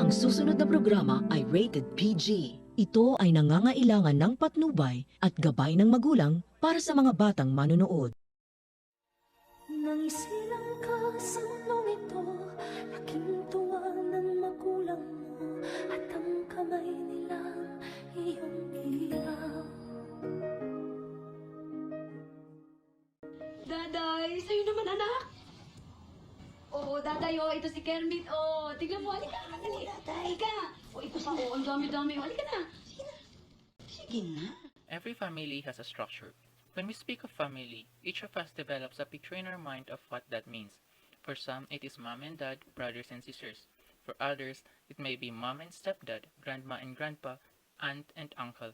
Ang susunod na programa ay rated PG. Ito ay nangangailangan ng patnubay at gabay ng magulang para sa mga batang manonood. Nang isilang ka sa mundong ito, laking tuwa ng magulang mo, at ang kamay nilang iyong ilaw. Daday, sa'yo naman anak. Oo, Daday, ito si Kermit. Tignan mo, halika. Halika. Ito pa, ang dami-dami. Halika na. Sige na. Every family has a structure. When we speak of family, each of us develops a picture in our mind of what that means. For some, it is mom and dad, brothers and sisters. For others, it may be mom and stepdad, grandma and grandpa, aunt and uncle.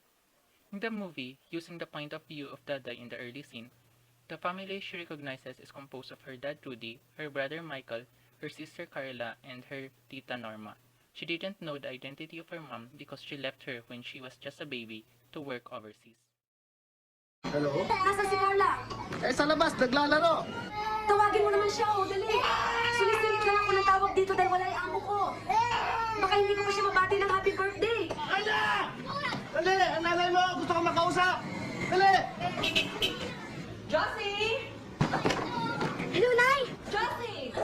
In the movie, using the point of view of Daday in the early scene, the family she recognizes is composed of her dad Rudy, her brother Michael, her sister Carla, and her tita Norma. She didn't know the identity of her mom because she left her when she was just a baby to work overseas. Hello? Nasaan si Carla? Sa labas, naglalaro. Tawagin mo naman siya, dali. Sulisit lang ako ng tawag dito dahil wala yung amo ko. Baka hindi ko pa siya mabati ng happy birthday. Kaya! Dali! Ang nanay mo! Gusto ko makausap! Dali! Josie! Hello, Nay! Josie!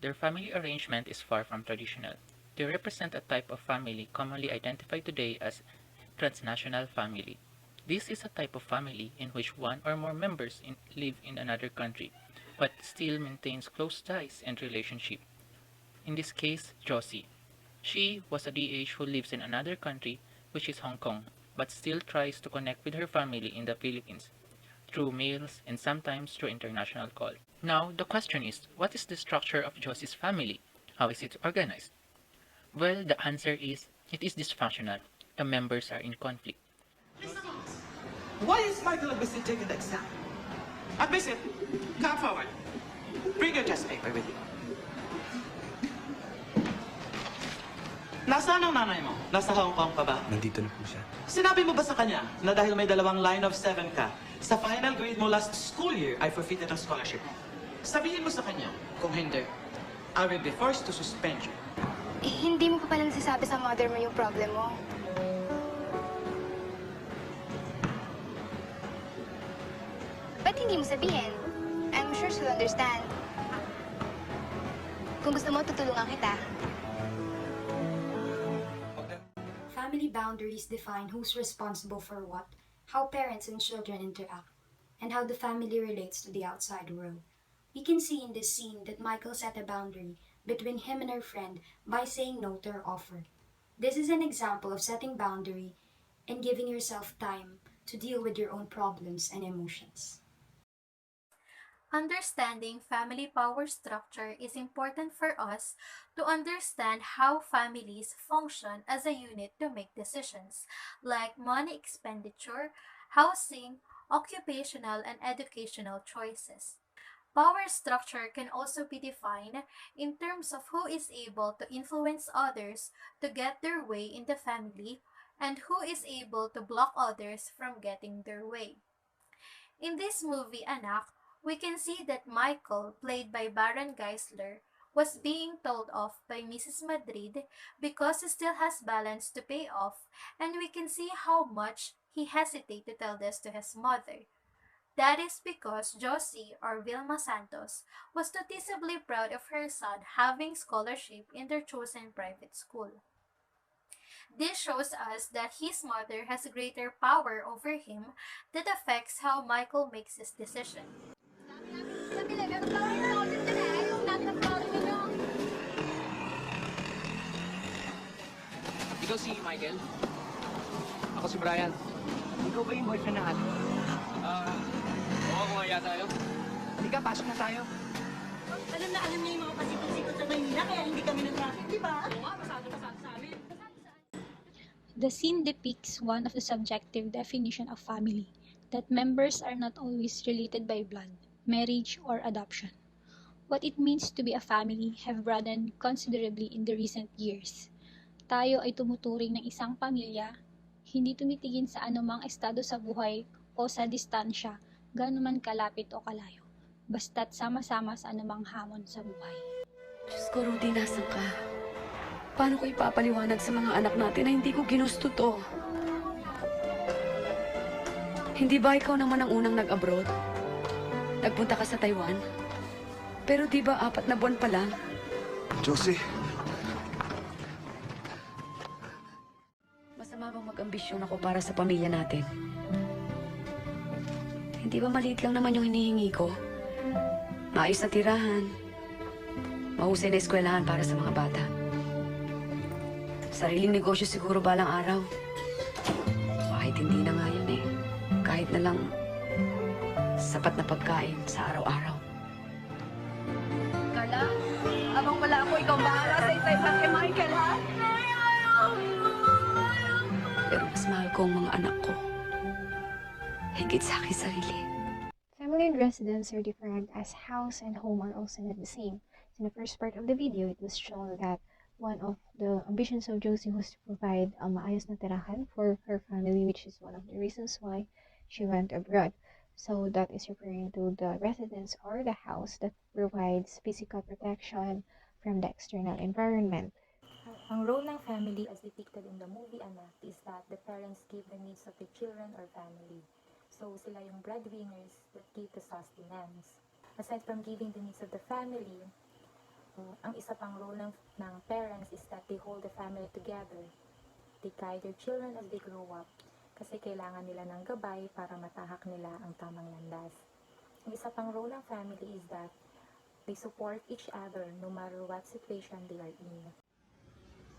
Their family arrangement is far from traditional. They represent a type of family commonly identified today as transnational family. This is a type of family in which one or more members live in another country, but still maintains close ties and relationship. In this case, Josie. She was a DH who lives in another country, which is Hong Kong, but still tries to connect with her family in the Philippines, through mails and sometimes through international call. Now, the question is, what is the structure of Josie's family? How is it organized? Well, the answer is, it is dysfunctional. The members are in conflict. Why is Michael Abisit taking the exam? Abisit, come forward. Bring your test paper with you. Nasaan ang nanay mo? Nasa Hong Kong pa ba? Nandito na po siya. Sinabi mo ba sa kanya na dahil may dalawang line of 7 ka, sa final grade mo last school year ay forfeited ang scholarship mo? Sabihin mo sa kanya, kung hindi, I will be forced to suspend you. Hindi mo pa pala nasasabi sa mother mo yung problem mo. Ba't hindi mo sabihin? I'm sure she'll understand. Kung gusto mo, tutulungan kita. Family boundaries define who's responsible for what, how parents and children interact, and how the family relates to the outside world. We can see in this scene that Michael set a boundary between him and her friend by saying no to her offer. This is an example of setting boundary and giving yourself time to deal with your own problems and emotions. Understanding family power structure is important for us to understand how families function as a unit to make decisions, like money expenditure, housing, occupational, and educational choices. Power structure can also be defined in terms of who is able to influence others to get their way in the family and who is able to block others from getting their way. In this movie, Anak, we can see that Michael, played by Baron Geisler, was being told off by Mrs. Madrid because he still has balance to pay off, and we can see how much he hesitated to tell this to his mother. That is because Josie, or Vilma Santos, was noticeably proud of her son having scholarship in their chosen private school. This shows us that his mother has greater power over him that affects how Michael makes his decision. Ikaw si Michael? Ako si Brian. Ikaw ba yung boyfriend ng ate? Oo nga yata yun. Halika, pasok na tayo. Alam na alam niya yung mga pasikot-sikot sa Maynila, kaya hindi kami nag-traffic, di ba? Oo nga, pasado sa amin. The scene depicts one of the subjective definition of family, that members are not always related by blood, marriage, or adoption. What it means to be a family have broadened considerably in the recent years. Tayo ay tumuturing ng isang pamilya, hindi tumitingin sa anumang estado sa buhay o sa distansya, gaano man kalapit o kalayo, basta't sama-sama sa anumang hamon sa buhay. Diyos ko, Rudy, nasan ka? Paano ko ipapaliwanag sa mga anak natin na hindi ko ginusto to? Hindi ba ikaw naman ang unang nag-abroad? Nagpunta ka sa Taiwan? Pero di ba 4 na buwan pa lang? Josie, Masama bang mag-ambisyon ako para sa pamilya natin? Hindi ba maliit lang naman yung hinihingi ko? Maayos na tirahan. Mahusay na eskwelahan para sa mga bata. Sariling negosyo siguro balang araw. Kahit hindi na nga yun eh. Kahit na lang sapat na pagkain sa araw-araw. Carla, abang wala ako, ikaw bahala sa itay kay Michael, ha? Pero mas mahal ko ang mga anak ko. Higit sa aking sarili. Family and residence are different as house and home are also not the same. In the first part of the video, it was shown that one of the ambitions of Josie was to provide maayos na tirahan for her family, which is one of the reasons why she went abroad. So that is referring to the residence or the house that provides physical protection from the external environment. Ang role ng family as depicted in the movie Anak is that the parents give the needs of the children or family. So sila yung breadwinners that give the sustenance. Aside from giving the needs of the family, ang isa pang role ng parents is that they hold the family together. They guide their children as they grow up kasi kailangan nila ng gabay para matahak nila ang tamang landas. Ang isa pang role ng family is that they support each other no matter what situation they are in.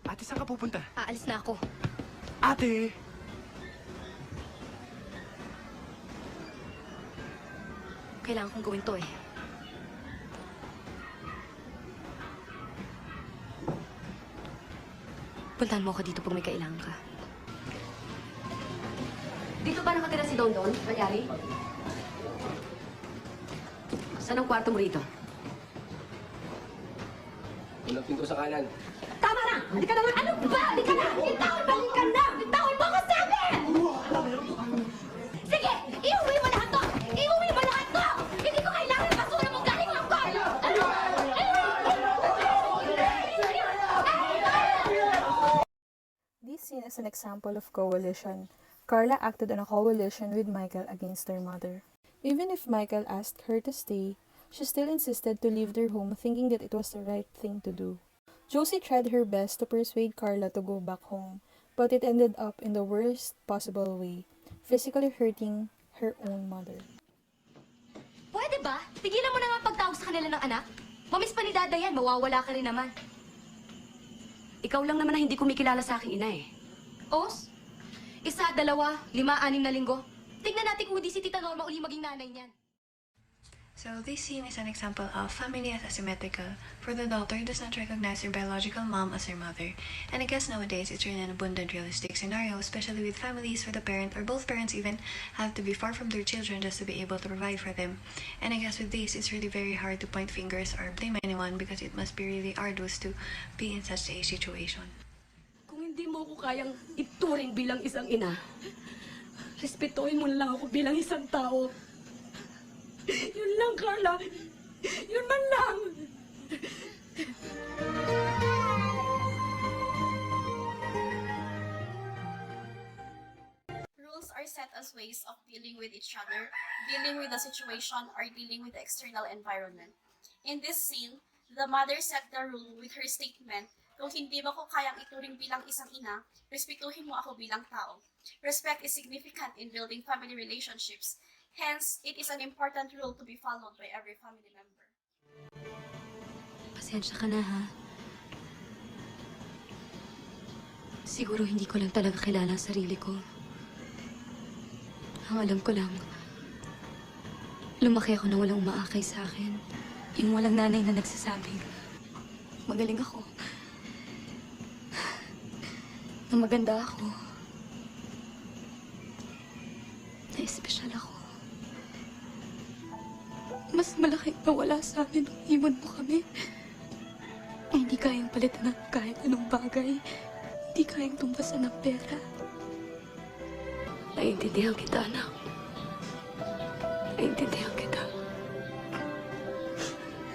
ate, saan ka pupunta? Aalis na ako. Ate! Kailangan kong gawin to eh. Puntahan mo ako dito pag may kailangan ka. Dito ba nakatira si Don Don? Mayari? Saan ang kwarto mo rito? Unang pinto sa kanan. Tama na! Hindi ka naman! Ano ba? Hindi ka na! Bitawan! Balikan na! Bitawan mo ako sabi! Sige! Iuwi mo lahat to! Iuwi mo lahat to! Hindi ko kailangan basura mo galing ng kwarto! This scene is an example of coalition. Carla acted on a coalition with Michael against their mother. Even if Michael asked her to stay, she still insisted to leave their home thinking that it was the right thing to do. Josie tried her best to persuade Carla to go back home, but it ended up in the worst possible way, physically hurting her own mother. Pwede ba? Tigilan mo na nga pagtawag sa kanila ng anak. Mamiss pa ni Dada yan, mawawala ka rin naman. Ikaw lang naman na hindi kumikilala sa aking ina eh. Os? 1, 2, 5, 6 na linggo. Tignan natin kung hindi si Tita Norma uli maging nanay niyan. So this scene is an example of family as asymmetrical, for the daughter does not recognize her biological mom as her mother. And I guess nowadays it's really an abundant realistic scenario, especially with families where the parent or both parents even have to be far from their children just to be able to provide for them. And I guess with this, it's really very hard to point fingers or blame anyone because it must be really arduous to be in such a situation. Kung hindi mo ko kayang ituring bilang isang ina, respetuhin mo na lang ako bilang isang tao. Yun lang, Carla. Yun man lang. Rules are set as ways of dealing with each other, dealing with the situation, or dealing with the external environment. In this scene, the mother set the rule with her statement, kung hindi mo ko kayang ituring bilang isang ina, respetuhin mo ako bilang tao. Respect is significant in building family relationships. Hence, it is an important rule to be followed by every family member. Pasensya ka na, ha? Siguro hindi ko lang talaga kilala ang sarili ko. Ang alam ko lang, lumaki ako na walang umaakay sa akin. Yung walang nanay na nagsasabing, magaling ako. Na maganda ako. Na espesyal ako. Mas malaking nawala sa amin nung iwan mo kami. Hindi kayang palitan ng kahit anong bagay. Hindi kayang tumbasan ng pera. Naiintindihan kita, anak. Naiintindihan kita.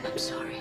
I'm sorry.